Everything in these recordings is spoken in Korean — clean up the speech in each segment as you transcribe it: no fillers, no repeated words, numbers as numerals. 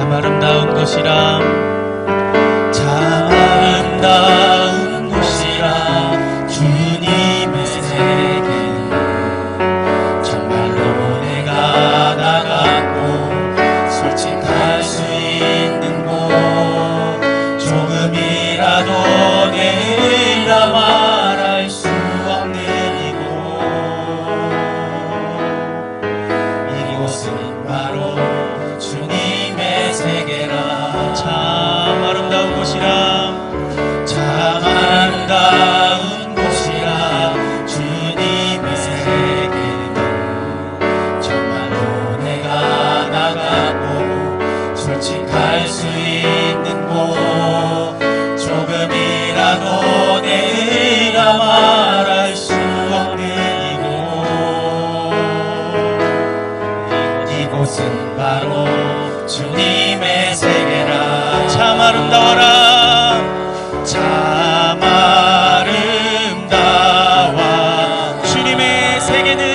참 아름다운 곳이라 참 아름다운 곳이라 주님의 세계는 정말로 내가 나가고 솔직할 수 있는 곳 조금이라도 내가 말할 수 없는 이곳은 바로 주님의 세계라 참 아름다운 곳이라 참 아름다운 곳이라 주님의 세계는 정말로 내가 나가고 솔직할 수 있는 곳 조금이라도 내가 말할 수 없는 이곳은 바로 주님의 세계라 참 아름다워라 참 아름다워 주님의 세계는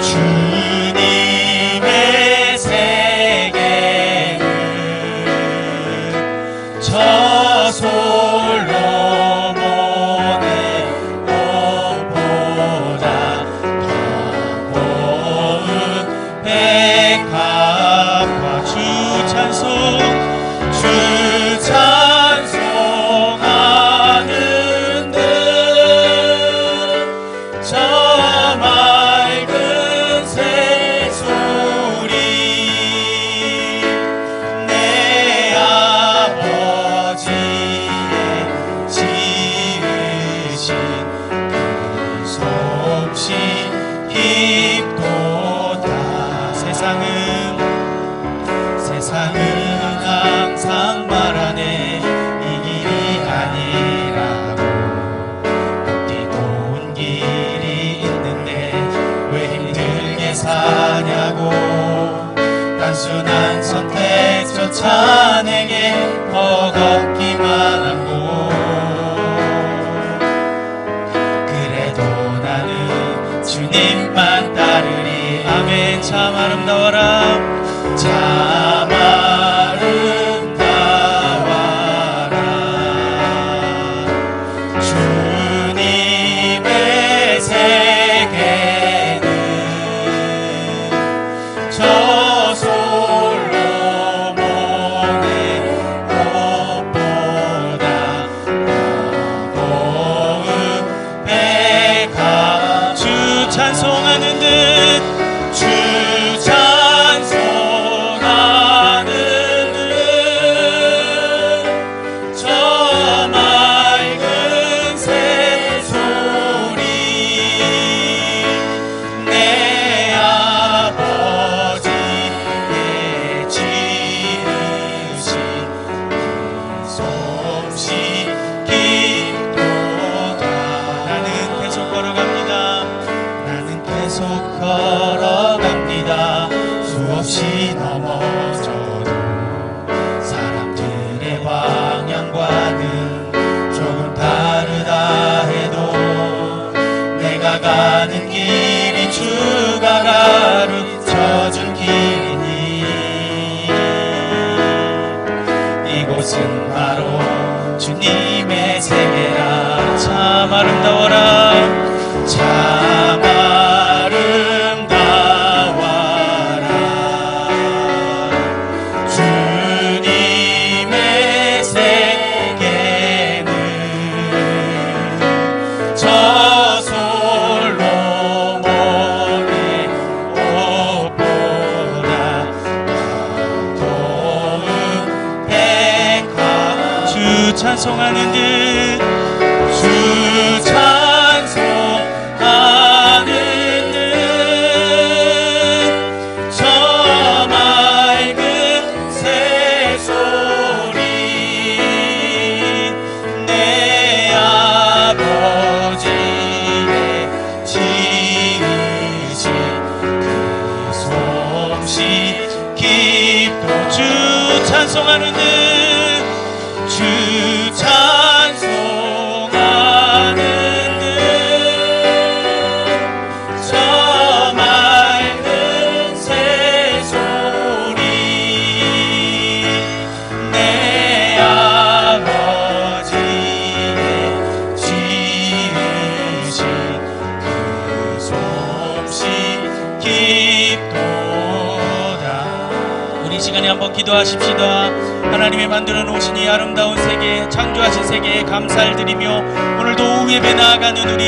주님의 세계는 저 솔로몬의 옷보다 더 고운 백합과 주 찬송하는 듯 저 맑은 새소리 내 아버지의 지으신 그 솜씨 깊도다 세상은 항상 말하네 이 길이 아니라고 걷기도 온 길이 있는데 왜 힘들게 사냐고 단순한 선택조차 내게 더 걷기만 하고 그래도 나는 주님만 따르리 아멘 참 아름다워라 참 아름다워라 주님의 세계는 저 솔로몬의 옷보다 더 고운 백합 주 찬송하는 듯 주 찬송하는 듯 저 맑은 새소리 내 아버지의 지으신 그 솜씨 깊도다 나는 계속 걸어갑니다 나는 계속 걸어갑니다 수없이 넘어져도 사람들의 방향과는 조금 다르다 해도 내가 가는 길이 주가 가르쳐준 길이니 이곳은 바로 주님의 세계라 참 아름다워라 참 아름다워라 주님의 세계는 저 솔로몬의 옷보다 더 고운 백합 주 찬송하는 듯 주 찬송하는 듯 저 맑은 새소리 내 아버지의 지으신 그 솜씨 깊도 주 찬송하는 듯 주 찬송하는 듯 저 맑은 새소리 시간에 한번 기도하십시다. 하나님이 만들어 놓으신 이 아름다운 세계, 창조하신 세계에 감사를 드리며 오늘도 오후 예배 나아가는 우리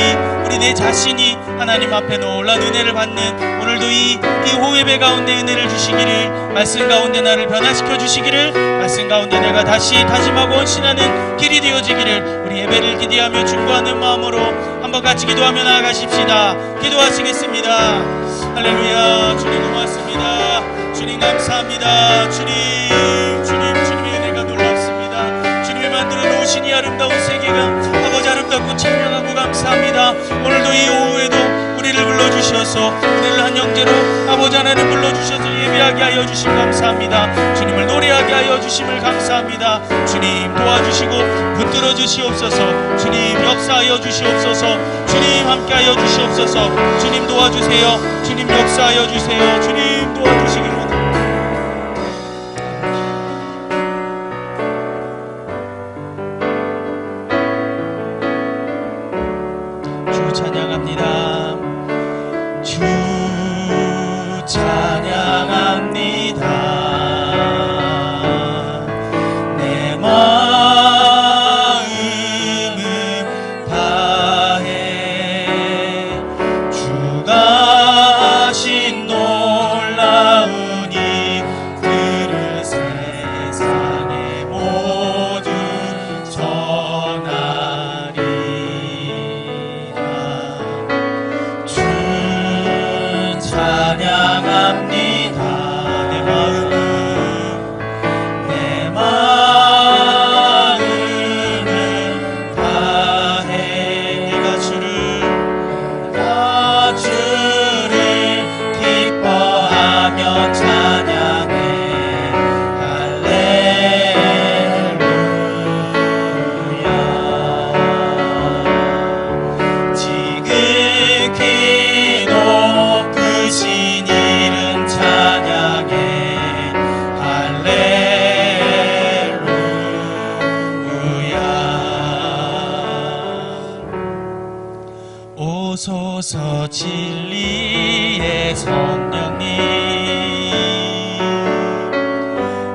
내 자신이 하나님 앞에 놀라운 은혜를 받는 오늘도 이 오후 예배 가운데 은혜를 주시기를, 말씀 가운데 나를 변화시켜 주시기를, 말씀 가운데 내가 다시 다짐하고 헌신하는 길이 되어지기를 우리 예배를 기대하며 중보하는 마음으로 한번 같이 기도하며 나아가십시다. 기도하시겠습니다. 할렐루야. 주님 고맙습니다. 주님 감사합니다. 주님의 은혜가 놀랍습니다. 주님이 만들어 놓으신 이 아름다운 세계가 아버지 아름답고 찬양하고 감사합니다. 오늘도 이 오후에도 우리를 불러주셔서 우리를 한 형제로 아버지 하나님 불러주셔서 예배하게 하여 주심 감사합니다. 주님을 노래하게 하여 주심을 감사합니다. 주님 도와주시고 붙들어 주시옵소서. 주님 역사하여 주시옵소서. 주님 함께하여 주시옵소서. 주님 도와주세요. 주님 역사하여 주세요. 주님 도와주시기를 원합니다. 주 찬양합니다. 주 찬양합니다. 내 마음은 다해 주가 하신 놀라운 일들을 세상에 모두 전하리라. 주 찬양합니다. 내 마음은 다해 내가 주를 기뻐하며 찬양해. 할렐루야. 지극히 높으신 이름 찬양해. 할렐루야. 오소서 진리의 성령님,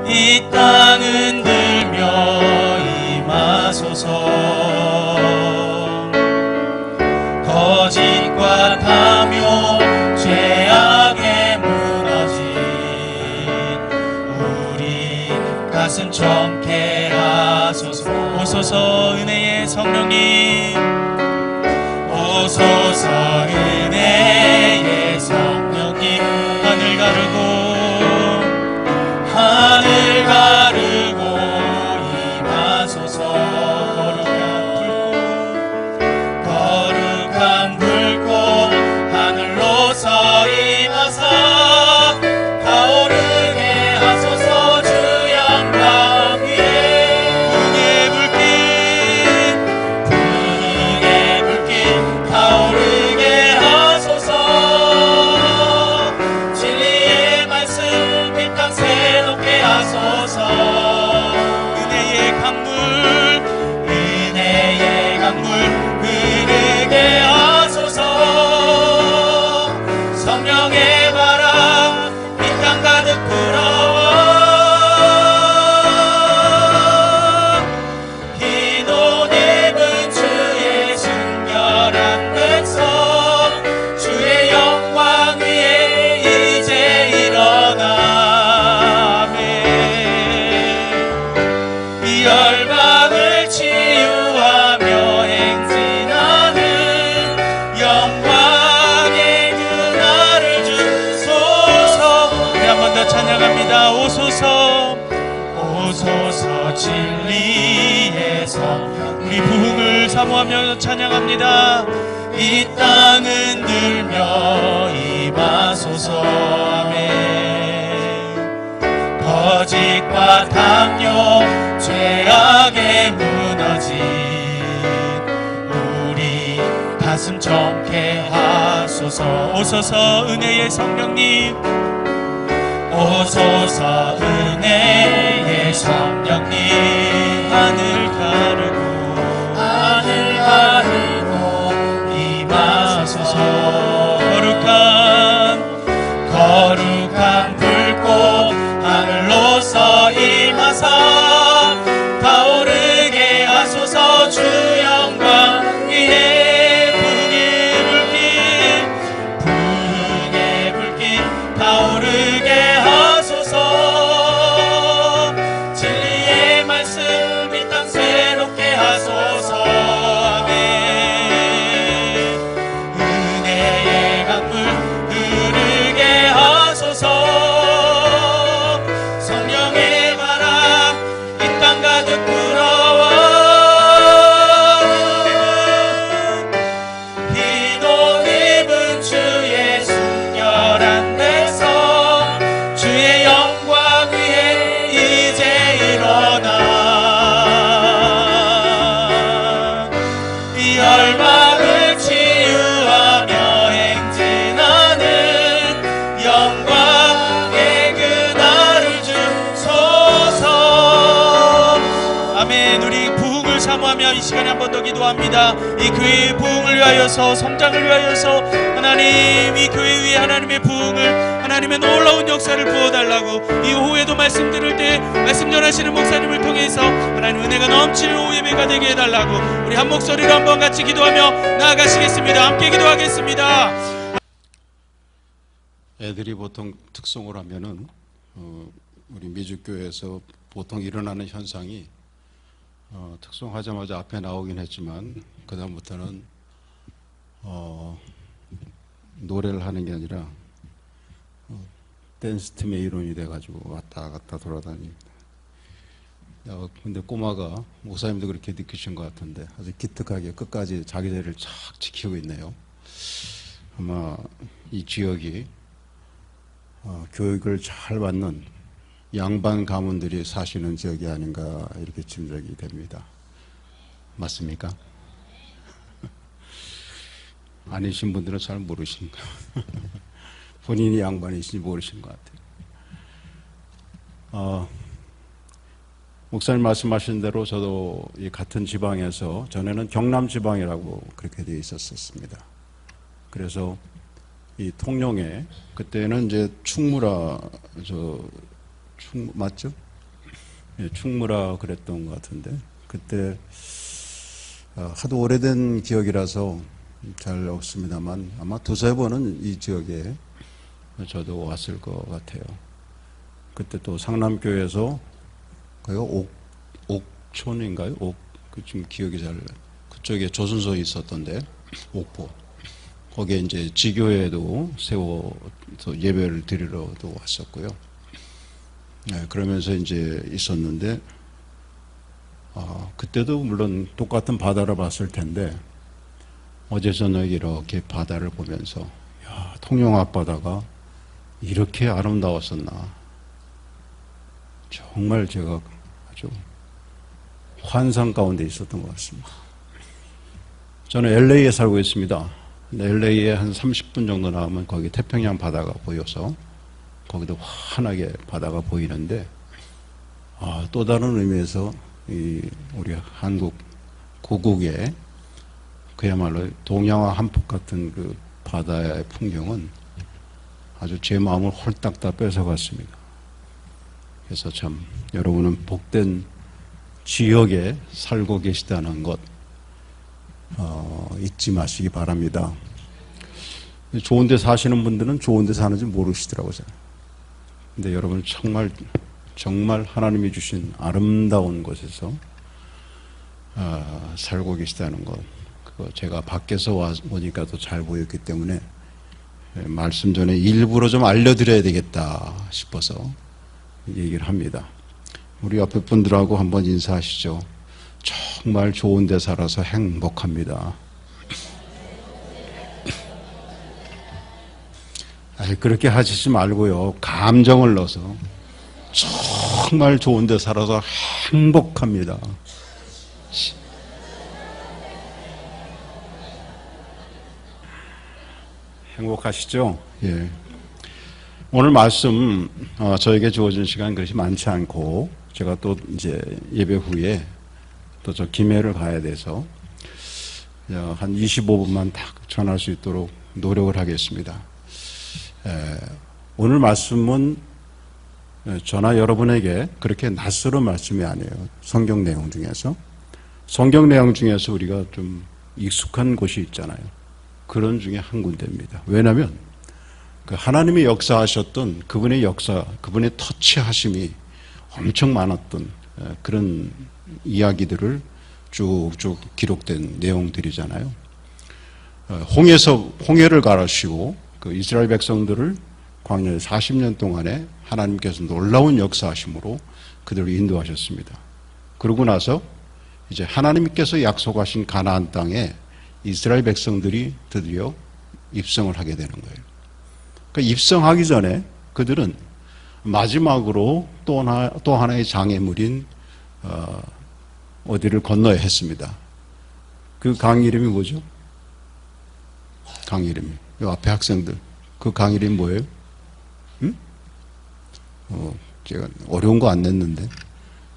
이 땅 흔들며 임하소서. 거짓과 탐욕 죄악에 무너진 우리 가슴 청케 하소서. 오소서 은혜의 성령님, 오소서 은혜의 성령님, 하늘 가르고 임하소서. 거룩한 불꽃 하늘로서 임하사 타오르게 하소서. 주 영광 위에 분의 불길 타오르게 하소서. 진리의 말씀 이 땅 새롭게 하소서. 은혜의 강물 흐르게 하소서. 성령의 바람 이 땅 가득 불어와 기도 입은 주의 순결한 백성, 주의 영광 위에 이제 일어나매. 이 열방을 치유하며 행진하는 영광의 그날을 주소서. 네, 한 번 더 찬양합니다. 오소서 진리의 성령, 우리 부흥을 사모하며 찬양합니다. 이 땅 흔들며 임하소서. 아멘. 거짓과 탐욕 죄악에 무너진 우리 가슴 청케 하소서. 오소서 은혜의 성령님, 오소서 은혜의 성령님, 하늘 가르고 임하소서. 거룩한 불꽃 하늘로 하사 타오르게 하소서. 주 영광 위에 부흥의 불길 타오르게 하소서. 진리의 말씀 이 땅 새롭게 하소서. 아멘. 은혜의 강물 흐르게 하소서. 성령의 바람 이 땅 가득 불어와 흰 옷 입은 주의 순결한 백성 주의 영광 위에 이제 일어나 이 열방을 치유하며 행진하는 영광의 그날을 주소서. 아멘. 우리 부흥을 사모하며 이 시간에 한 번 더 기도합니다. 이 교회의 부흥을 위하여서, 성장을 위하여서 하나님, 이 교회 위에 하나님의 부흥을, 하나님의 놀라운 역사를 부어달라고 이 오후에도 말씀 들을 때 말씀 전하시는 목사님을 통해서 하나님 은혜가 넘치는 오후 예배가 되게 해달라고 우리 한 목소리로 한번 같이 기도하며 나아가시겠습니다. 함께 기도하겠습니다. 애들이 보통 특성을 하면은 우리 미주교회에서 보통 일어나는 현상이 특성하자마자 앞에 나오긴 했지만 그 다음부터는 노래를 하는 게 아니라 댄스팀의 일원이 돼가지고 왔다 갔다 돌아다닙니다. 근데 꼬마가 목사님도 그렇게 느끼신 것 같은데 아주 기특하게 끝까지 자기 자리를 착 지키고 있네요. 아마 이 지역이 교육을 잘 받는 양반 가문들이 사시는 지역이 아닌가 이렇게 짐작이 됩니다. 맞습니까? 아니신 분들은 잘 모르시는 거예요. 본인이 양반이신지 모르시는 것 같아요. 목사님 말씀하신 대로 저도 이 같은 지방에서 전에는 경남 지방이라고 그렇게 되어 있었습니다. 그래서 이 통영에 그때는 이제 충무라 맞죠? 예, 충무라 그랬던 것 같은데 그때 하도 오래된 기억이라서 잘 없습니다만 아마 두세 번은 이 지역에 저도 왔을 것 같아요. 그때 또 상남교에서 거기가 옥촌인가요? 지금 기억이 잘 그쪽에 조선소에 있었던데 옥포 거기에 이제 지교회도 세워서 예배를 드리러도 왔었고요. 네, 그러면서 이제 있었는데 그때도 물론 똑같은 바다를 봤을 텐데 어제 저녁에 이렇게 바다를 보면서 야, 통영 앞바다가 이렇게 아름다웠었나. 정말 제가 아주 환상 가운데 있었던 것 같습니다. 저는 LA에 살고 있습니다. LA에 한 30분 정도 나오면 거기 태평양 바다가 보여서 거기도 환하게 바다가 보이는데 또 다른 의미에서 우리 한국 고국의 그야말로 동양화 한폭 같은 그 바다의 풍경은 아주 제 마음을 홀딱 다 뺏어갔습니다. 그래서 참 여러분은 복된 지역에 살고 계시다는 것 잊지 마시기 바랍니다. 좋은 데 사시는 분들은 좋은 데 사는지 모르시더라고요. 근데 여러분 정말 하나님이 주신 아름다운 곳에서 살고 계시다는 것, 그거 제가 밖에서 오니까 또 잘 보였기 때문에 말씀 전에 일부러 좀 알려드려야 되겠다 싶어서 얘기를 합니다. 우리 옆에 분들하고 한번 인사하시죠. 정말 좋은 데 살아서 행복합니다. 그렇게 하시지 말고요. 감정을 넣어서 정말 좋은 데 살아서 행복합니다. 행복하시죠? 예. 오늘 말씀 저에게 주어진 시간 그렇게 많지 않고 제가 또 이제 예배 후에 또 저 김해를 가야 돼서 한 25분만 딱 전할 수 있도록 노력을 하겠습니다. 오늘 말씀은 저나 여러분에게 그렇게 낯설은 말씀이 아니에요. 성경 내용 중에서. 성경 내용 중에서 우리가 좀 익숙한 곳이 있잖아요. 그런 중에 한 군데입니다. 왜냐하면 그 하나님이 역사하셨던 그분의 역사, 그분의 터치하심이 엄청 많았던 그런 이야기들을 쭉쭉 기록된 내용들이잖아요. 홍해를 가르시고 그 이스라엘 백성들을 광야에 40년 동안에 하나님께서 놀라운 역사하심으로 그들을 인도하셨습니다. 그러고 나서 이제 하나님께서 약속하신 가나안 땅에 이스라엘 백성들이 드디어 입성을 하게 되는 거예요. 그러니까 입성하기 전에 그들은 마지막으로 또 하나의 장애물인 어디를 건너야 했습니다. 그 강 이름이 뭐죠? 강 이름이. 이 앞에 학생들. 그 강 이름이 뭐예요? 응? 제가 어려운 거 안 냈는데.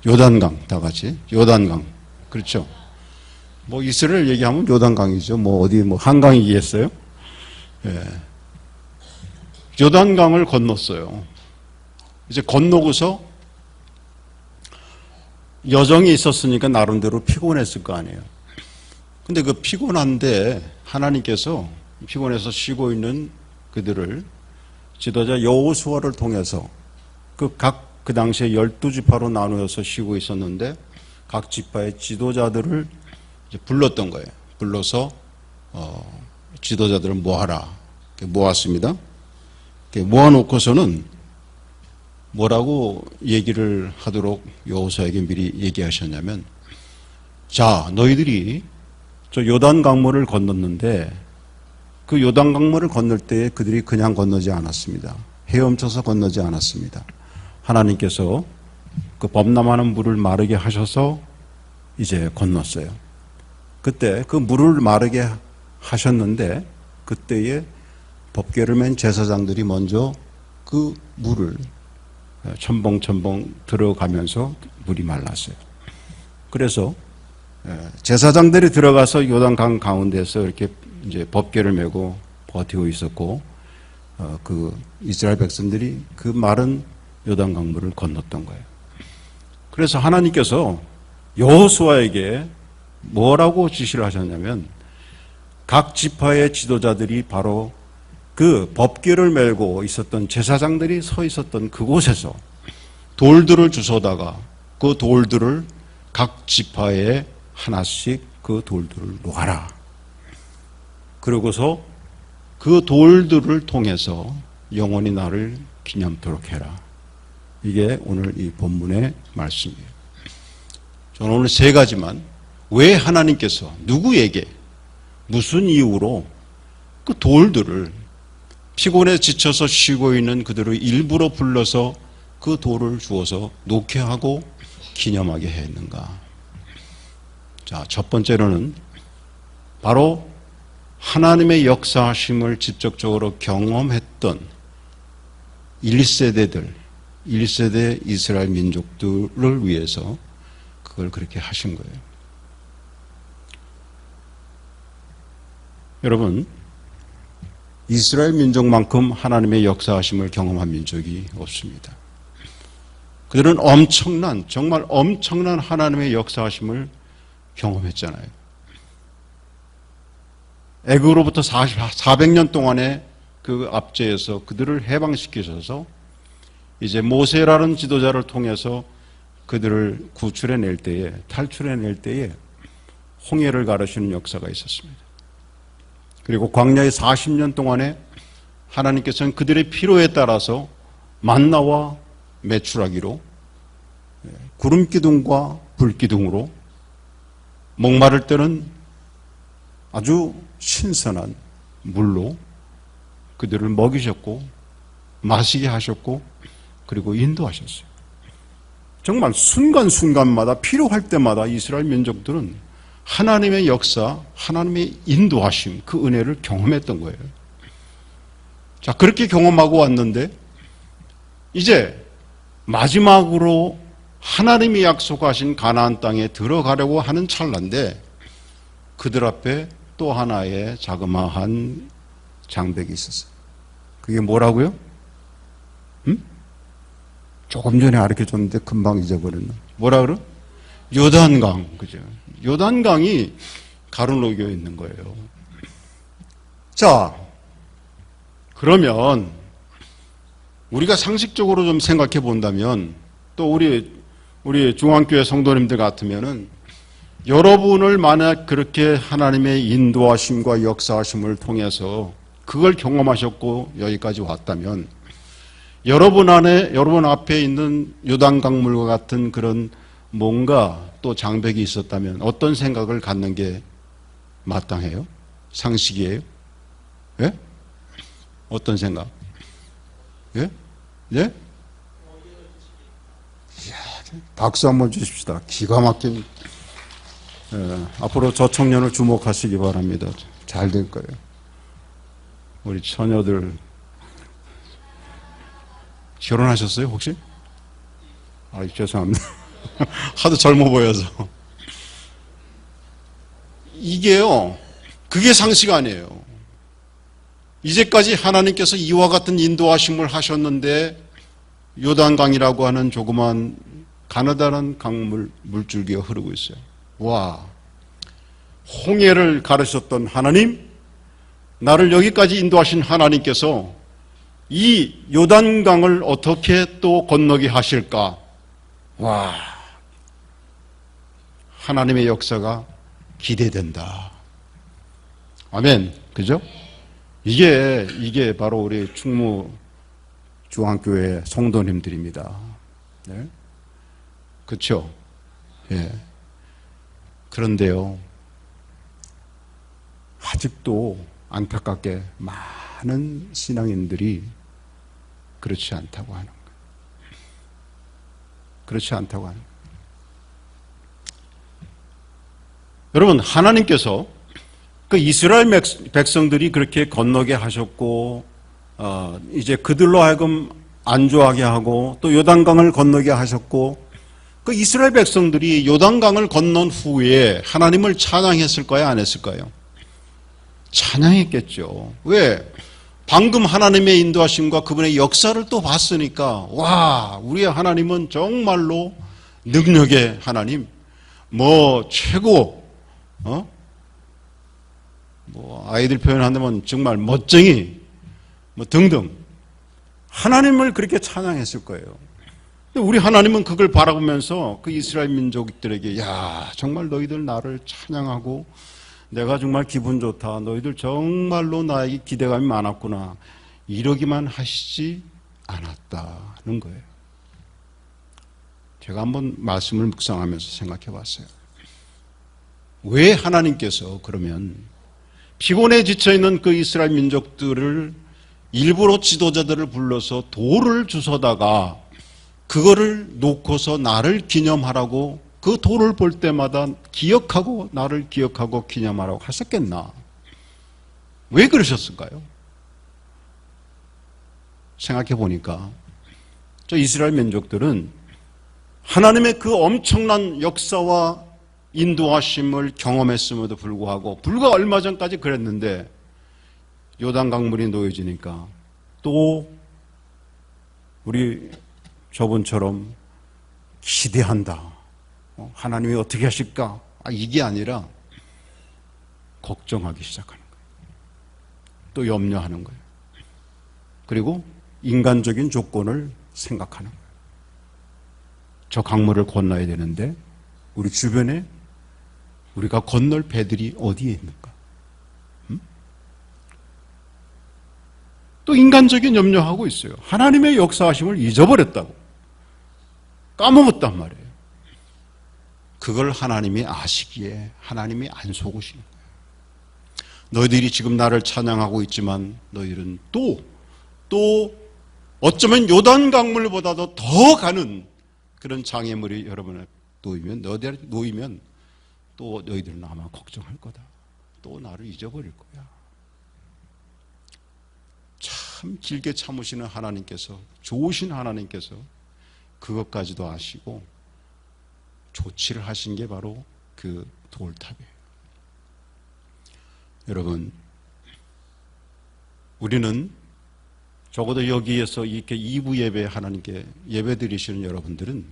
요단강, 다 같이. 요단강. 그렇죠? 뭐 이스라엘 얘기하면 요단강이죠. 뭐 어디 뭐 한강이겠어요? 예. 요단강을 건넜어요. 이제 건너고서 여정이 있었으니까 나름대로 피곤했을 거 아니에요. 근데 그 피곤한데 하나님께서 피곤해서 쉬고 있는 그들을 지도자 여호수아를 통해서 그 당시에 12지파로 나누어서 쉬고 있었는데 각 지파의 지도자들을 이제 불렀던 거예요. 불러서 지도자들을 모아라. 모았습니다. 모아놓고서는 뭐라고 얘기를 하도록 여호수아에게 미리 얘기하셨냐면, 자, 너희들이 저 요단 강물을 건넜는데 그 요단 강물을 건널 때 그들이 그냥 건너지 않았습니다. 헤엄쳐서 건너지 않았습니다. 하나님께서 그 범람하는 물을 마르게 하셔서 이제 건넜어요. 그때 그 물을 마르게 하셨는데 그때에 법궤를 맨 제사장들이 먼저 그 물을 첨벙첨벙 들어가면서 물이 말랐어요. 그래서 제사장들이 들어가서 요단강 가운데서 이렇게 이제 법궤를 메고 버티고 있었고, 그 이스라엘 백성들이 그 마른 요단강물을 건넜던 거예요. 그래서 하나님께서 여호수아에게 뭐라고 지시를 하셨냐면, 각 지파의 지도자들이 바로 그 법궤를 메고 있었던 제사장들이 서 있었던 그곳에서 돌들을 주워다가 그 돌들을 각 지파에 하나씩 그 돌들을 놓아라. 그러고서 그 돌들을 통해서 영원히 나를 기념토록 해라. 이게 오늘 이 본문의 말씀이에요. 저는 오늘 세 가지만, 왜 하나님께서 누구에게 무슨 이유로 그 돌들을, 피곤에 지쳐서 쉬고 있는 그들을 일부러 불러서 그 돌을 주어서 놓게 하고 기념하게 했는가. 자, 첫 번째로는 바로 하나님의 역사하심을 직접적으로 경험했던 1세대 이스라엘 민족들을 위해서 그걸 그렇게 하신 거예요. 여러분, 이스라엘 민족만큼 하나님의 역사하심을 경험한 민족이 없습니다. 그들은 정말 엄청난 하나님의 역사하심을 경험했잖아요. 애국으로부터 400년 동안의 그 압제에서 그들을 해방시키셔서 이제 모세라는 지도자를 통해서 그들을 구출해낼 때에, 탈출해낼 때에 홍해를 가르시는 역사가 있었습니다. 그리고 광야의 40년 동안에 하나님께서는 그들의 필요에 따라서 만나와 메추라기로, 구름기둥과 불기둥으로, 목마를 때는 아주 신선한 물로 그들을 먹이셨고 마시게 하셨고 그리고 인도하셨어요. 정말 순간순간마다 필요할 때마다 이스라엘 민족들은 하나님의 역사, 하나님의 인도하심, 그 은혜를 경험했던 거예요. 자, 그렇게 경험하고 왔는데 이제 마지막으로 하나님이 약속하신 가나안 땅에 들어가려고 하는 찰나인데 그들 앞에 또 하나의 자그마한 장벽이 있었어요. 그게 뭐라고요? 조금 전에 가르쳐줬는데 금방 잊어버렸나? 뭐라 그러? 요단강, 그죠? 요단강이 가로놓여 있는 거예요. 자, 그러면 우리가 상식적으로 좀 생각해 본다면 또 우리 중앙교회 성도님들 같으면은 여러분을 만약 그렇게 하나님의 인도하심과 역사하심을 통해서 그걸 경험하셨고 여기까지 왔다면 여러분 앞에 있는 요단강물과 같은 그런 뭔가 또 장벽이 있었다면 어떤 생각을 갖는 게 마땅해요? 상식이에요? 예? 어떤 생각? 예? 예? 이야, 박수 한번 주십시다. 기가 막힌. 예, 앞으로 저 청년을 주목하시기 바랍니다. 잘 될 거예요. 우리 처녀들 결혼하셨어요 혹시? 아, 죄송합니다. 하도 젊어 보여서. 이게요, 그게 상식 아니에요. 이제까지 하나님께서 이와 같은 인도하심을 하셨는데 요단강이라고 하는 조그만 가느다란 강물 물줄기가 흐르고 있어요. 와, 홍해를 가르셨던 하나님, 나를 여기까지 인도하신 하나님께서 이 요단강을 어떻게 또 건너게 하실까? 와, 하나님의 역사가 기대된다. 아멘. 그죠? 이게 바로 우리 충무 중앙교회 성도님들입니다. 네? 그렇죠? 예. 그런데요, 아직도 안타깝게 많은 신앙인들이 그렇지 않다고 하는 거예요. 그렇지 않다고 하는 거예요. 여러분, 하나님께서 그 이스라엘 백성들이 그렇게 건너게 하셨고, 이제 그들로 하여금 안주하게 하고, 또 요단강을 건너게 하셨고, 그 이스라엘 백성들이 요단강을 건넌 후에 하나님을 찬양했을까요? 안 했을까요? 찬양했겠죠. 왜? 방금 하나님의 인도하심과 그분의 역사를 또 봤으니까, 와, 우리의 하나님은 정말로 능력의 하나님, 최고, 아이들 표현한다면 정말 멋쟁이, 등등. 하나님을 그렇게 찬양했을 거예요. 근데 우리 하나님은 그걸 바라보면서 그 이스라엘 민족들에게, 야, 정말 너희들 나를 찬양하고, 내가 정말 기분 좋다. 너희들 정말로 나에게 기대감이 많았구나. 이러기만 하시지 않았다는 거예요. 제가 한번 말씀을 묵상하면서 생각해 봤어요. 왜 하나님께서 그러면 피곤해 지쳐있는 그 이스라엘 민족들을 일부러 지도자들을 불러서 돌을 주워다가 그거를 놓고서 나를 기념하라고 그 돌을 볼 때마다 기억하고 나를 기억하고 기념하라고 하셨겠나? 왜 그러셨을까요? 생각해 보니까 저 이스라엘 민족들은 하나님의 그 엄청난 역사와 인도하심을 경험했음에도 불구하고 불과 얼마 전까지 그랬는데 요단 강물이 놓여지니까 또 우리 저분처럼 기대한다. 하나님이 어떻게 하실까? 이게 아니라 걱정하기 시작하는 거예요. 또 염려하는 거예요. 그리고 인간적인 조건을 생각하는 거예요. 저 강물을 건너야 되는데 우리 주변에 우리가 건널 배들이 어디에 있는가? 또 인간적인 염려하고 있어요. 하나님의 역사하심을 잊어버렸다고. 까먹었단 말이에요. 그걸 하나님이 아시기에 하나님이 안 속으시는 거예요. 너희들이 지금 나를 찬양하고 있지만 너희들은 또 어쩌면 요단 강물보다도 더 가는 그런 장애물이 여러분에 놓이면 또 너희들은 아마 걱정할 거다. 또 나를 잊어버릴 거야. 참 길게 참으시는 하나님께서, 좋으신 하나님께서 그것까지도 아시고 조치를 하신 게 바로 그 돌탑이에요. 여러분, 우리는 적어도 여기에서 이렇게 2부 예배 하나님께 예배 드리시는 여러분들은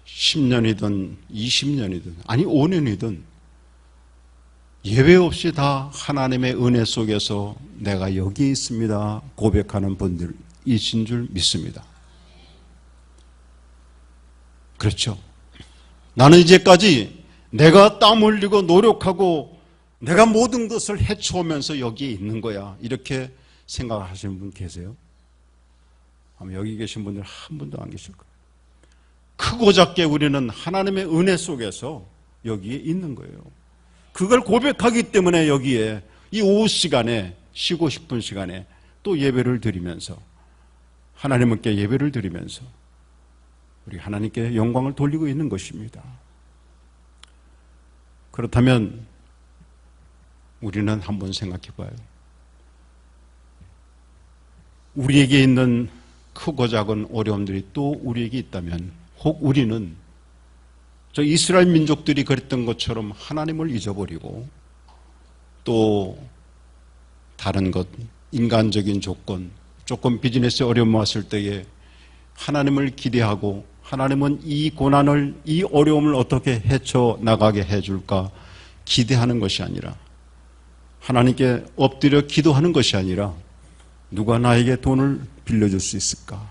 10년이든 20년이든 아니 5년이든 예외 없이 다 하나님의 은혜 속에서 내가 여기 있습니다 고백하는 분들이신 줄 믿습니다. 그렇죠. 나는 이제까지 내가 땀 흘리고 노력하고 내가 모든 것을 해쳐오면서 여기에 있는 거야 이렇게 생각하시는 분 계세요? 아마 여기 계신 분들 한 분도 안 계실 거예요. 크고 작게 우리는 하나님의 은혜 속에서 여기에 있는 거예요. 그걸 고백하기 때문에 여기에 이 오후 시간에 쉬고 싶은 시간에 또 예배를 드리면서 하나님께 예배를 드리면서 우리 하나님께 영광을 돌리고 있는 것입니다. 그렇다면 우리는 한번 생각해 봐요. 우리에게 있는 크고 작은 어려움들이 또 우리에게 있다면 혹 우리는 저 이스라엘 민족들이 그랬던 것처럼 하나님을 잊어버리고 또 다른 것, 인간적인 조건, 조금 비즈니스에 어려움 왔을 때에 하나님을 기대하고 하나님은 이 고난을, 이 어려움을 어떻게 헤쳐나가게 해줄까 기대하는 것이 아니라 하나님께 엎드려 기도하는 것이 아니라 누가 나에게 돈을 빌려줄 수 있을까?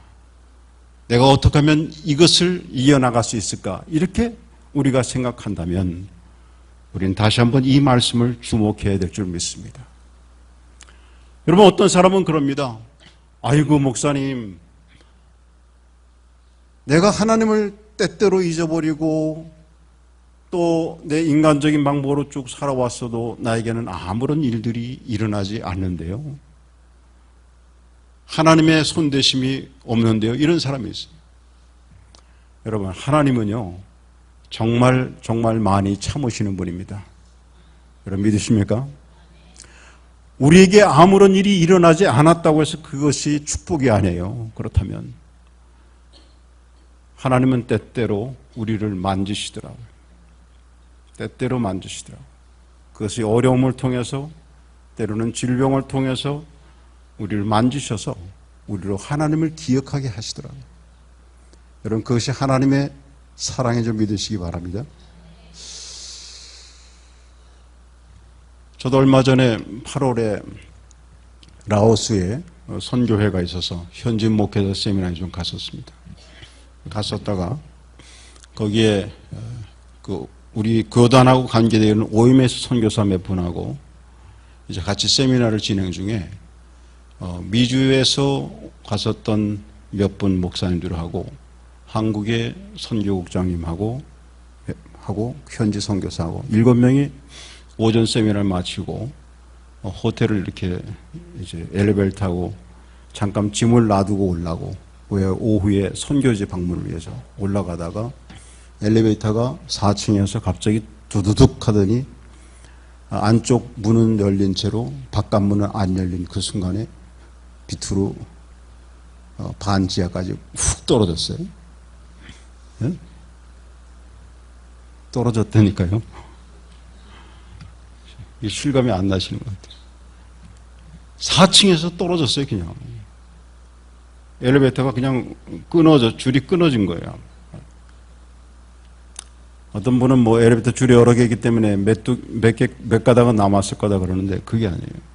내가 어떻게 하면 이것을 이어나갈 수 있을까? 이렇게 우리가 생각한다면 우리는 다시 한번 이 말씀을 주목해야 될 줄 믿습니다. 여러분 어떤 사람은 그럽니다. 아이고 목사님 내가 하나님을 때때로 잊어버리고 또 내 인간적인 방법으로 쭉 살아왔어도 나에게는 아무런 일들이 일어나지 않는데요. 하나님의 손대심이 없는데요. 이런 사람이 있어요. 여러분 하나님은요 정말 많이 참으시는 분입니다. 여러분 믿으십니까? 우리에게 아무런 일이 일어나지 않았다고 해서 그것이 축복이 아니에요. 그렇다면 하나님은 때때로 우리를 만지시더라고요. 때때로 만지시더라고요. 그것이 어려움을 통해서 때로는 질병을 통해서 우리를 만지셔서 우리로 하나님을 기억하게 하시더라고요. 여러분 그것이 하나님의 사랑인 줄 믿으시기 바랍니다. 저도 얼마 전에 8월에 라오스에 선교회가 있어서 현지 목회자 세미나에 좀 갔었습니다. 갔었다가 거기에 우리 교단하고 관계되는 OMS 선교사 몇 분하고 이제 같이 세미나를 진행 중에 미주에서 갔었던 몇 분 목사님들하고 한국의 선교국장님하고 현지 선교사하고 7명이 오전 세미나를 마치고 호텔을 이렇게 이제 엘리베이터 타고 잠깐 짐을 놔두고 올라고 왜 오후에 선교지 방문을 위해서 올라가다가 엘리베이터가 4층에서 갑자기 두두둑 하더니 안쪽 문은 열린 채로 바깥 문은 안 열린 그 순간에 밑으로 반지하까지 훅 떨어졌어요. 네? 떨어졌다니까요. 실감이 안 나시는 것 같아요. 4층에서 떨어졌어요, 그냥. 엘리베이터가 그냥 줄이 끊어진 거예요. 어떤 분은 뭐 엘리베이터 줄이 여러 개이기 때문에 몇 가닥은 남았을 거다 그러는데 그게 아니에요.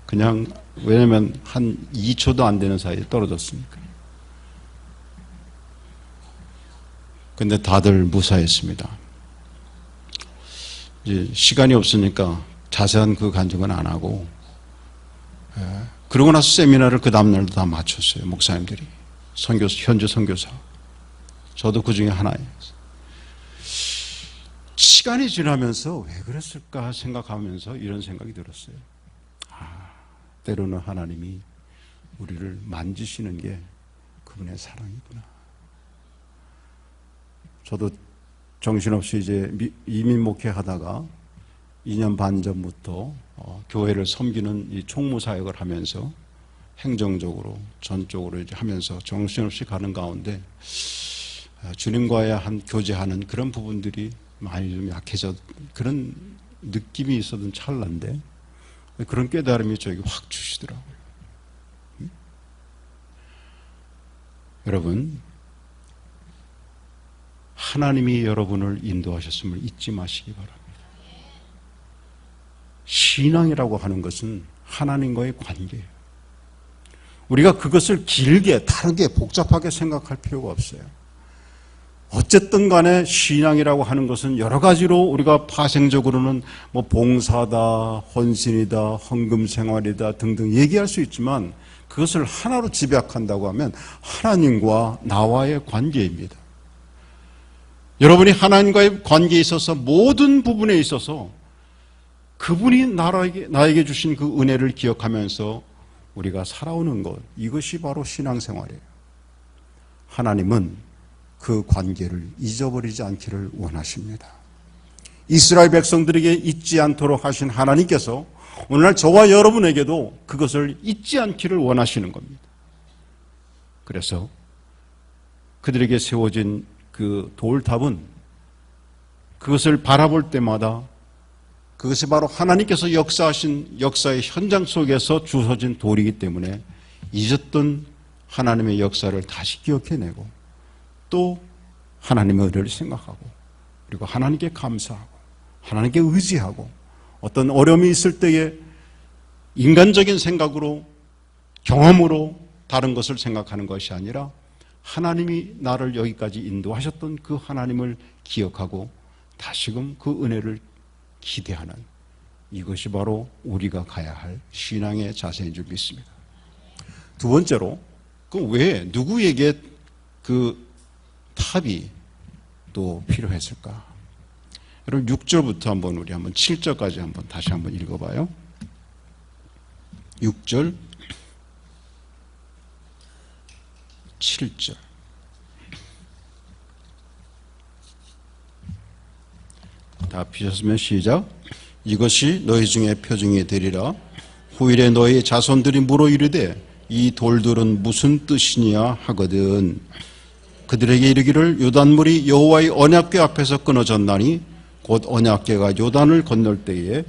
그냥, 왜냐면 한 2초도 안 되는 사이에 떨어졌으니까. 근데 다들 무사했습니다. 이제 시간이 없으니까 자세한 그 간증은 안 하고, 그러고 나서 세미나를 그 다음날도 다 마쳤어요. 목사님들이. 현지 선교사. 저도 그 중에 하나예요. 시간이 지나면서 왜 그랬을까 생각하면서 이런 생각이 들었어요. 때로는 하나님이 우리를 만지시는 게 그분의 사랑이구나. 저도 정신없이 이제 이민 목회하다가 2년 반 전부터 교회를 섬기는 이 총무 사역을 하면서 행정적으로 전적으로 이제 하면서 정신없이 가는 가운데 주님과의 한 교제하는 그런 부분들이 많이 좀 약해져 그런 느낌이 있었던 찰나인데 그런 깨달음이 저에게 확 주시더라고요. 여러분, 하나님이 여러분을 인도하셨음을 잊지 마시기 바랍니다. 신앙이라고 하는 것은 하나님과의 관계예요. 우리가 그것을 길게, 다르게, 복잡하게 생각할 필요가 없어요. 어쨌든 간에 신앙이라고 하는 것은 여러 가지로 우리가 파생적으로는 뭐 봉사다, 헌신이다, 헌금 생활이다 등등 얘기할 수 있지만 그것을 하나로 집약한다고 하면 하나님과 나와의 관계입니다. 여러분이 하나님과의 관계에 있어서 모든 부분에 있어서 그분이 나에게 주신 그 은혜를 기억하면서 우리가 살아오는 것, 이것이 바로 신앙생활이에요. 하나님은 그 관계를 잊어버리지 않기를 원하십니다. 이스라엘 백성들에게 잊지 않도록 하신 하나님께서 오늘날 저와 여러분에게도 그것을 잊지 않기를 원하시는 겁니다. 그래서 그들에게 세워진 그 돌탑은 그것을 바라볼 때마다 그것이 바로 하나님께서 역사하신 역사의 현장 속에서 주워진 돌이기 때문에 잊었던 하나님의 역사를 다시 기억해내고 또 하나님의 은혜를 생각하고 그리고 하나님께 감사하고 하나님께 의지하고 어떤 어려움이 있을 때에 인간적인 생각으로 경험으로 다른 것을 생각하는 것이 아니라 하나님이 나를 여기까지 인도하셨던 그 하나님을 기억하고 다시금 그 은혜를 기대하는 이것이 바로 우리가 가야 할 신앙의 자세인 줄 믿습니다. 두 번째로 그 왜 누구에게 그 탑이 또 필요했을까? 여러분 6절부터 한번 우리 한번 7절까지 한번 다시 한번 읽어봐요. 6절 7절 다 피셨으면 시작. 이것이 너희 중에 표징이 되리라. 후일에 너희 자손들이 물어 이르되 이 돌들은 무슨 뜻이냐 하거든. 그들에게 이르기를 요단물이 여호와의 언약궤 앞에서 끊어졌나니 곧 언약궤가 요단을 건널 때에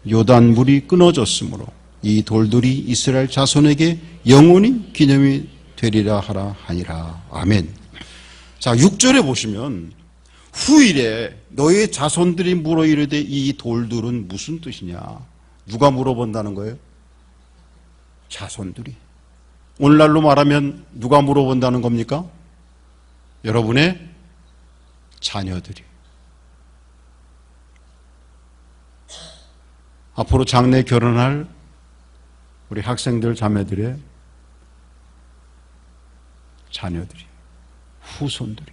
요단물이 끊어졌으므로 이 돌들이 이스라엘 자손에게 영원히 기념이 되리라 하라 하니라. 아멘. 자, 6절에 보시면 후일에 너의 자손들이 물어 이르되 이 돌들은 무슨 뜻이냐? 누가 물어본다는 거예요? 자손들이. 오늘날로 말하면 누가 물어본다는 겁니까? 여러분의 자녀들이. 앞으로 장래 결혼할 우리 학생들 자매들의 자녀들이, 후손들이.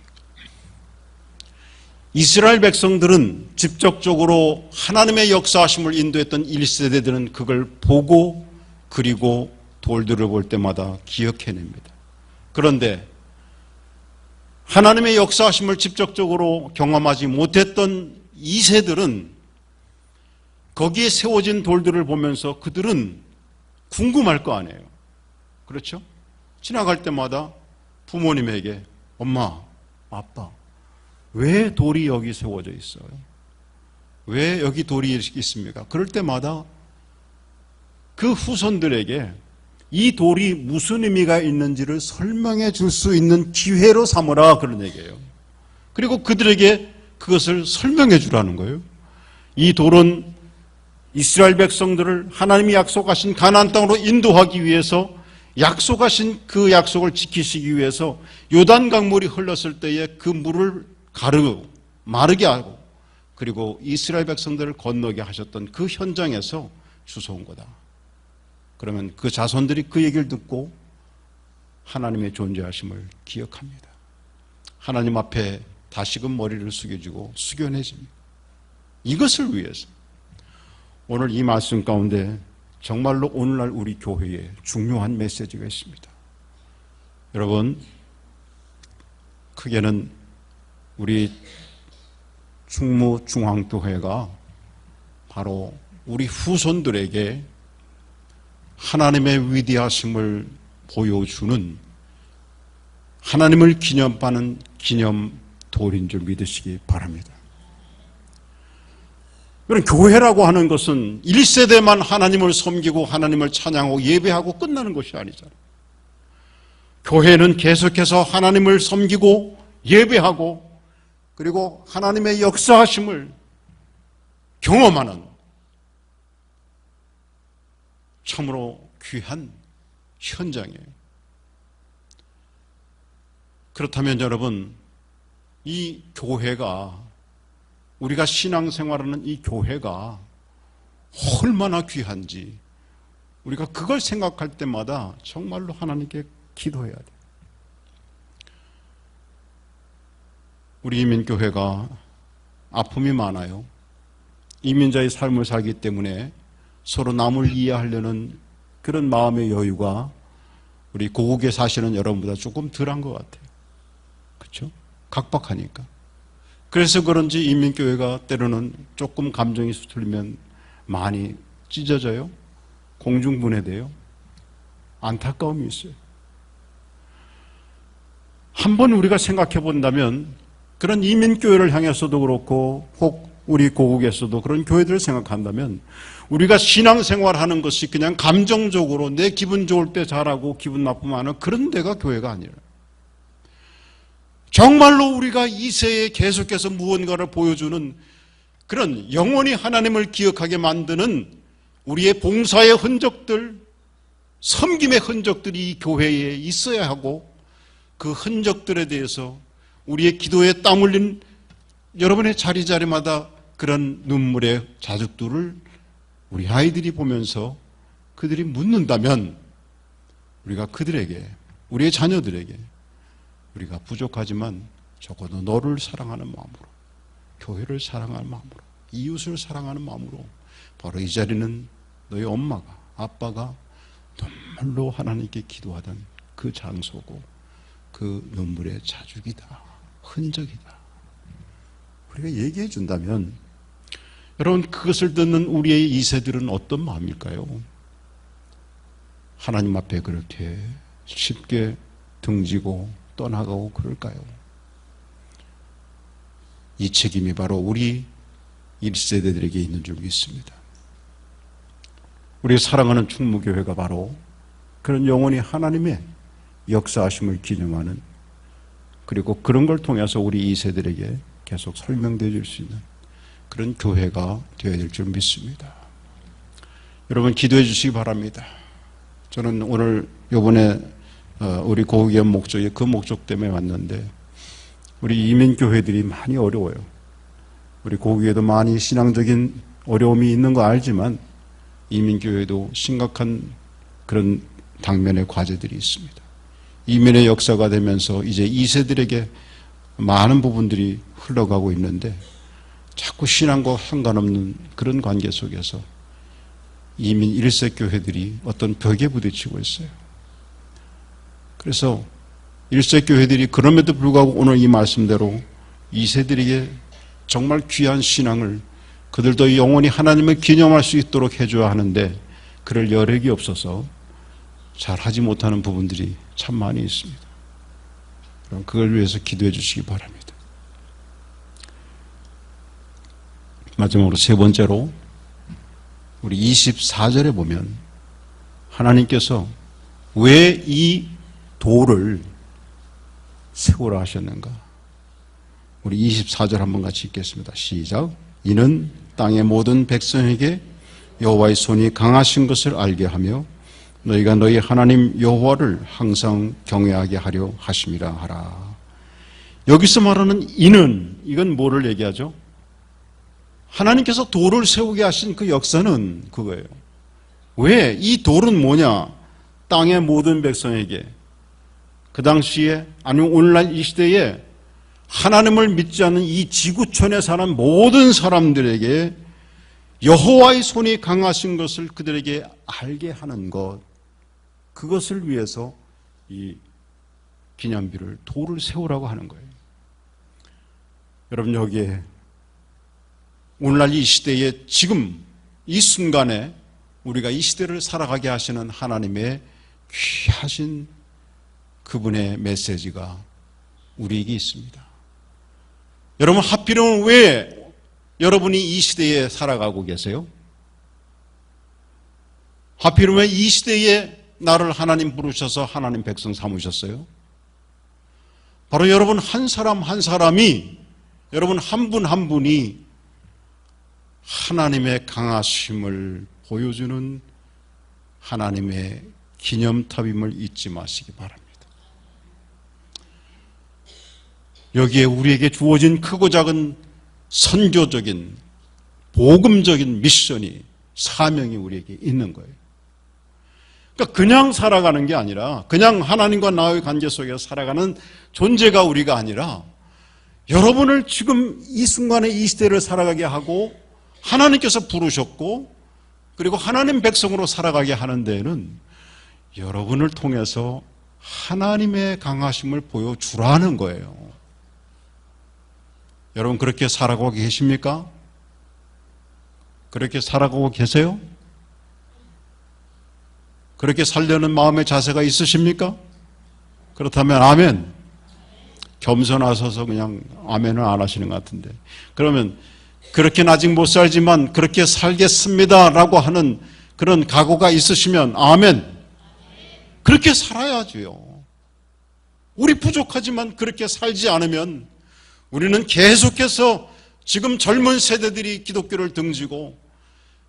이스라엘 백성들은 직접적으로 하나님의 역사하심을 인도했던 1세대들은 그걸 보고 그리고 돌들을 볼 때마다 기억해냅니다. 그런데 하나님의 역사하심을 직접적으로 경험하지 못했던 2세들은 거기에 세워진 돌들을 보면서 그들은 궁금할 거 아니에요. 그렇죠? 지나갈 때마다 부모님에게 엄마, 아빠, 왜 돌이 여기 세워져 있어요? 왜 여기 돌이 있습니까? 그럴 때마다 그 후손들에게 이 돌이 무슨 의미가 있는지를 설명해 줄 수 있는 기회로 삼으라 그런 얘기예요. 그리고 그들에게 그것을 설명해 주라는 거예요. 이 돌은 이스라엘 백성들을 하나님이 약속하신 가나안 땅으로 인도하기 위해서 약속하신 그 약속을 지키시기 위해서 요단 강물이 흘렀을 때에 그 물을 마르게 하고 그리고 이스라엘 백성들을 건너게 하셨던 그 현장에서 주워온 거다. 그러면 그 자손들이 그 얘기를 듣고 하나님의 존재하심을 기억합니다. 하나님 앞에 다시금 머리를 숙여주고 숙연해집니다. 이것을 위해서 오늘 이 말씀 가운데 정말로 오늘날 우리 교회에 중요한 메시지가 있습니다. 여러분, 크게는 우리 충무중앙교회가 바로 우리 후손들에게 하나님의 위대하심을 보여주는 하나님을 기념하는 기념돌인 줄 믿으시기 바랍니다. 그런 교회라고 하는 것은 1세대만 하나님을 섬기고 하나님을 찬양하고 예배하고 끝나는 것이 아니잖아요. 교회는 계속해서 하나님을 섬기고 예배하고 그리고 하나님의 역사하심을 경험하는 참으로 귀한 현장이에요. 그렇다면 여러분, 이 교회가, 우리가 신앙생활하는 이 교회가 얼마나 귀한지 우리가 그걸 생각할 때마다 정말로 하나님께 기도해야 돼요. 우리 이민교회가 아픔이 많아요. 이민자의 삶을 살기 때문에 서로 남을 이해하려는 그런 마음의 여유가 우리 고국에 사시는 여러분보다 조금 덜한 것 같아요. 그렇죠? 각박하니까. 그래서 그런지 이민교회가 때로는 조금 감정이 수틀리면 많이 찢어져요. 공중분해돼요. 안타까움이 있어요. 한번 우리가 생각해 본다면 그런 이민교회를 향해서도 그렇고 혹 우리 고국에서도 그런 교회들을 생각한다면 우리가 신앙생활하는 것이 그냥 감정적으로 내 기분 좋을 때 잘하고 기분 나쁘면 하는 그런 데가 교회가 아니라 정말로 우리가 이 세에 계속해서 무언가를 보여주는 그런 영원히 하나님을 기억하게 만드는 우리의 봉사의 흔적들, 섬김의 흔적들이 이 교회에 있어야 하고 그 흔적들에 대해서 우리의 기도에 땀 흘린 여러분의 자리자리마다 그런 눈물의 자죽들을 우리 아이들이 보면서 그들이 묻는다면 우리가 그들에게, 우리의 자녀들에게 우리가 부족하지만 적어도 너를 사랑하는 마음으로, 교회를 사랑하는 마음으로, 이웃을 사랑하는 마음으로 바로 이 자리는 너희 엄마가, 아빠가 눈물로 하나님께 기도하던 그 장소고 그 눈물의 자죽이다, 흔적이다. 우리가 얘기해 준다면 여러분, 그것을 듣는 우리의 2세들은 어떤 마음일까요? 하나님 앞에 그렇게 쉽게 등지고 떠나가고 그럴까요? 이 책임이 바로 우리 1세대들에게 있는 줄 믿습니다. 우리 사랑하는 충무교회가 바로 그런 영원히 하나님의 역사하심을 기념하는, 그리고 그런 걸 통해서 우리 2세들에게 계속 설명되어 줄 수 있는 그런 교회가 되어야 될 줄 믿습니다. 여러분, 기도해 주시기 바랍니다. 저는 오늘 요번에 우리 고국의 목적이 그 목적 때문에 왔는데 우리 이민교회들이 많이 어려워요. 우리 고국에도 많이 신앙적인 어려움이 있는 거 알지만 이민교회도 심각한 그런 당면의 과제들이 있습니다. 이민의 역사가 되면서 이제 2세들에게 많은 부분들이 흘러가고 있는데 자꾸 신앙과 상관없는 그런 관계 속에서 이민 1세 교회들이 어떤 벽에 부딪히고 있어요. 그래서 1세 교회들이 그럼에도 불구하고 오늘 이 말씀대로 2세들에게 정말 귀한 신앙을 그들도 영원히 하나님을 기념할 수 있도록 해줘야 하는데 그럴 여력이 없어서 잘 하지 못하는 부분들이 참 많이 있습니다. 그럼 그걸 위해서 기도해 주시기 바랍니다. 마지막으로 세 번째로 우리 24절에 보면 하나님께서 왜 이 돌을 세우라 하셨는가? 우리 24절 한번 같이 읽겠습니다. 시작. 이는 땅의 모든 백성에게 여호와의 손이 강하신 것을 알게 하며 너희가 너희 하나님 여호와를 항상 경외하게 하려 하심이라 하라. 여기서 말하는 이는, 이건 뭐를 얘기하죠? 하나님께서 돌을 세우게 하신 그 역사는 그거예요. 왜? 이 돌은 뭐냐? 땅의 모든 백성에게, 그 당시에 아니면 오늘날 이 시대에 하나님을 믿지 않는 이 지구촌에 사는 모든 사람들에게 여호와의 손이 강하신 것을 그들에게 알게 하는 것, 그것을 위해서 이 기념비를, 돌을 세우라고 하는 거예요. 여러분, 여기에 오늘날 이 시대에 지금 이 순간에 우리가 이 시대를 살아가게 하시는 하나님의 귀하신 그분의 메시지가 우리에게 있습니다. 여러분, 하필이면 왜 여러분이 이 시대에 살아가고 계세요? 하필이면 이 시대에 나를 하나님 부르셔서 하나님 백성 삼으셨어요? 바로 여러분 한 사람 한 사람이, 여러분 한 분 한 분이 하나님의 강하심을 보여주는 하나님의 기념탑임을 잊지 마시기 바랍니다. 여기에 우리에게 주어진 크고 작은 선교적인 복음적인 미션이, 사명이 우리에게 있는 거예요. 그러니까 그냥 살아가는 게 아니라, 그냥 하나님과 나의 관계 속에서 살아가는 존재가 우리가 아니라, 여러분을 지금 이 순간에 이 시대를 살아가게 하고 하나님께서 부르셨고, 그리고 하나님 백성으로 살아가게 하는 데에는 여러분을 통해서 하나님의 강하심을 보여주라는 거예요. 여러분 그렇게 살아가고 계십니까? 그렇게 살아가고 계세요? 그렇게 살려는 마음의 자세가 있으십니까? 그렇다면 아멘. 겸손하셔서 그냥 아멘을 안 하시는 것 같은데, 그러면 그렇게는 아직 못 살지만 그렇게 살겠습니다 라고 하는 그런 각오가 있으시면 아멘. 그렇게 살아야지요. 우리 부족하지만 그렇게 살지 않으면 우리는 계속해서 지금 젊은 세대들이 기독교를 등지고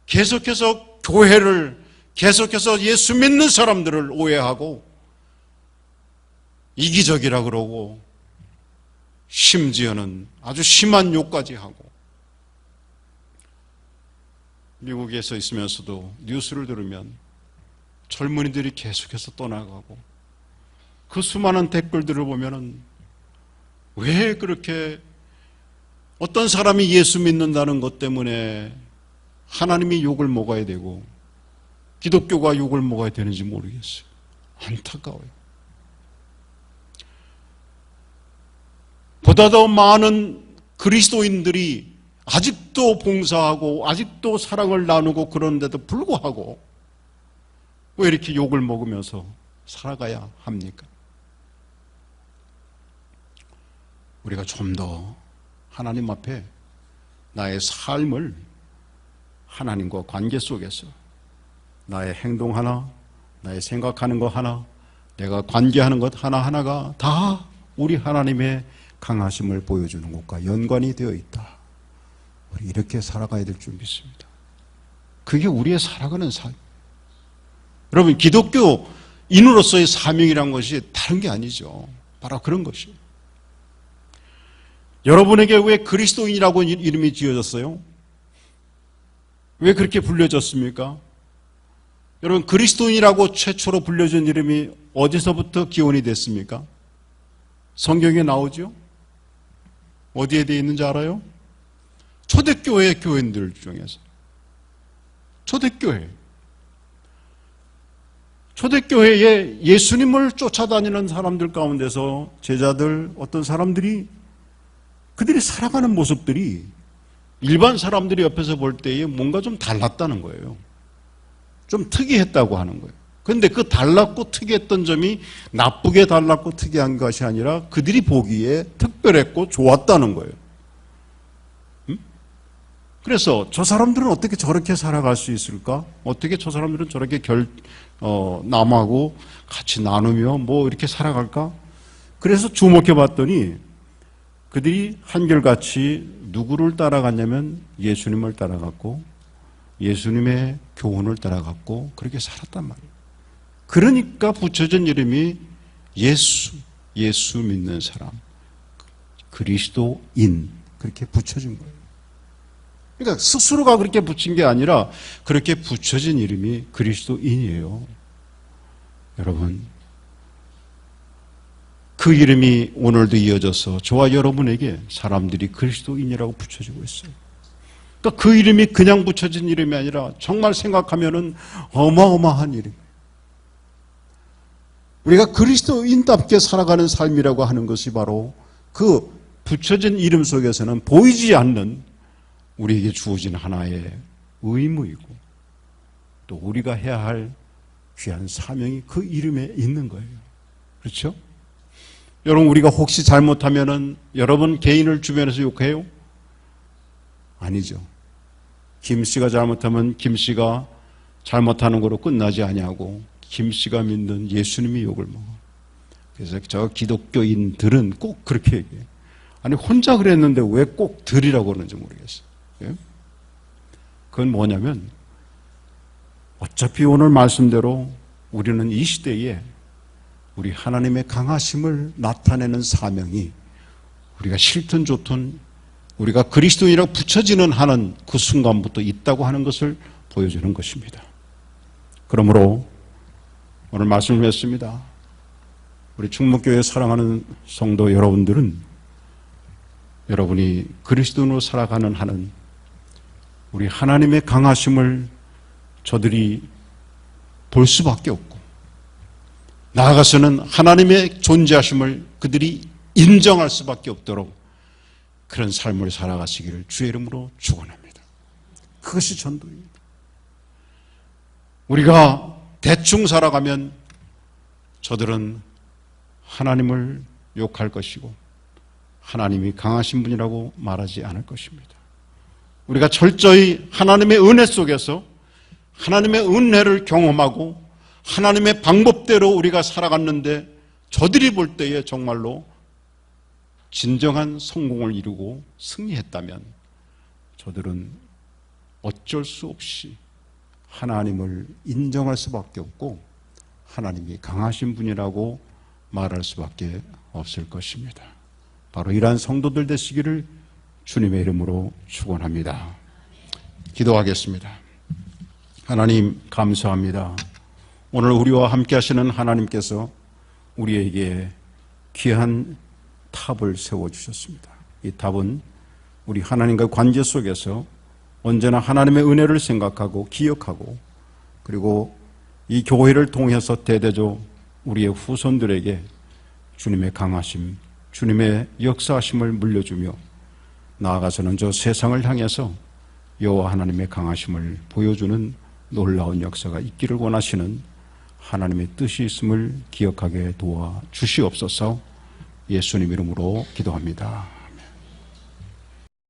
계속해서 교회를, 계속해서 예수 믿는 사람들을 오해하고 이기적이라 그러고 심지어는 아주 심한 욕까지 하고, 미국에서 있으면서도 뉴스를 들으면 젊은이들이 계속해서 떠나가고, 그 수많은 댓글들을 보면은 왜 그렇게 어떤 사람이 예수 믿는다는 것 때문에 하나님이 욕을 먹어야 되고 기독교가 욕을 먹어야 되는지 모르겠어요. 안타까워요. 보다 더 많은 그리스도인들이 아직도 봉사하고 아직도 사랑을 나누고 그런데도 불구하고 왜 이렇게 욕을 먹으면서 살아가야 합니까? 우리가 좀 더 하나님 앞에 나의 삶을 하나님과 관계 속에서 나의 행동 하나, 나의 생각하는 것 하나, 내가 관계하는 것 하나하나가 다 우리 하나님의 강하심을 보여주는 것과 연관이 되어 있다. 우리 이렇게 살아가야 될 줄 믿습니다. 그게 우리의 살아가는 삶. 여러분, 기독교인으로서의 사명이란 것이 다른 게 아니죠. 바로 그런 것이에요. 여러분에게 왜 그리스도인이라고 이름이 지어졌어요? 왜 그렇게 불려졌습니까? 여러분, 그리스도인이라고 최초로 불려진 이름이 어디서부터 기원이 됐습니까? 성경에 나오죠? 어디에 되어 있는지 알아요? 초대교회 교인들 중에서. 초대교회에 예수님을 쫓아다니는 사람들 가운데서 제자들, 어떤 사람들이, 그들이 살아가는 모습들이 일반 사람들이 옆에서 볼 때에 뭔가 좀 달랐다는 거예요. 좀 특이했다고 하는 거예요. 그런데 그 달랐고 특이했던 점이 나쁘게 달랐고 특이한 것이 아니라 그들이 보기에 특별했고 좋았다는 거예요. 그래서 저 사람들은 어떻게 저렇게 살아갈 수 있을까? 어떻게 저 사람들은 저렇게 남하고 같이 나누며 뭐 이렇게 살아갈까? 그래서 주목해 봤더니 그들이 한결같이 누구를 따라갔냐면 예수님을 따라갔고 예수님의 교훈을 따라갔고 그렇게 살았단 말이에요. 그러니까 붙여진 이름이 예수 믿는 사람, 그리스도인, 그렇게 붙여진 거예요. 그러니까 스스로가 그렇게 붙인 게 아니라 그렇게 붙여진 이름이 그리스도인이에요. 여러분, 그 이름이 오늘도 이어져서 저와 여러분에게 사람들이 그리스도인이라고 붙여지고 있어요. 그러니까 그 이름이 그냥 붙여진 이름이 아니라 정말 생각하면은 어마어마한 이름. 우리가 그리스도인답게 살아가는 삶이라고 하는 것이 바로 그 붙여진 이름 속에서는 보이지 않는 우리에게 주어진 하나의 의무이고 또 우리가 해야 할 귀한 사명이 그 이름에 있는 거예요. 그렇죠? 여러분, 우리가 혹시 잘못하면은 여러분 개인을 주변에서 욕해요? 아니죠. 김 씨가 잘못하면 김 씨가 잘못하는 거로 끝나지 아니하고 김씨가 믿는 예수님이 욕을 먹어. 그래서 저 기독교인들은 꼭 그렇게 얘기해요. 아니 혼자 그랬는데 왜 꼭 들이라고 하는지 모르겠어요. 예? 그건 뭐냐면 어차피 오늘 말씀대로 우리는 이 시대에 우리 하나님의 강하심을 나타내는 사명이 우리가 싫든 좋든 우리가 그리스도인이라고 붙여지는 하는 그 순간부터 있다고 하는 것을 보여주는 것입니다. 그러므로 오늘 말씀을 했습니다. 우리 충무교회 사랑하는 성도 여러분들은 여러분이 그리스도인으로 살아가는 하는 우리 하나님의 강하심을 저들이 볼 수밖에 없고 나아가서는 하나님의 존재하심을 그들이 인정할 수밖에 없도록 그런 삶을 살아가시기를 주의 이름으로 축원합니다. 그것이 전도입니다. 우리가 대충 살아가면 저들은 하나님을 욕할 것이고 하나님이 강하신 분이라고 말하지 않을 것입니다. 우리가 철저히 하나님의 은혜 속에서 하나님의 은혜를 경험하고 하나님의 방법대로 우리가 살아갔는데 저들이 볼 때에 정말로 진정한 성공을 이루고 승리했다면 저들은 어쩔 수 없이 하나님을 인정할 수밖에 없고 하나님이 강하신 분이라고 말할 수밖에 없을 것입니다. 바로 이러한 성도들 되시기를 주님의 이름으로 축원합니다. 기도하겠습니다. 하나님 감사합니다. 오늘 우리와 함께 하시는 하나님께서 우리에게 귀한 탑을 세워주셨습니다. 이 탑은 우리 하나님과의 관계 속에서 언제나 하나님의 은혜를 생각하고 기억하고 그리고 이 교회를 통해서 대대적 우리의 후손들에게 주님의 강하심, 주님의 역사하심을 물려주며 나아가서는 저 세상을 향해서 여호와 하나님의 강하심을 보여주는 놀라운 역사가 있기를 원하시는 하나님의 뜻이 있음을 기억하게 도와 주시옵소서. 예수님 이름으로 기도합니다.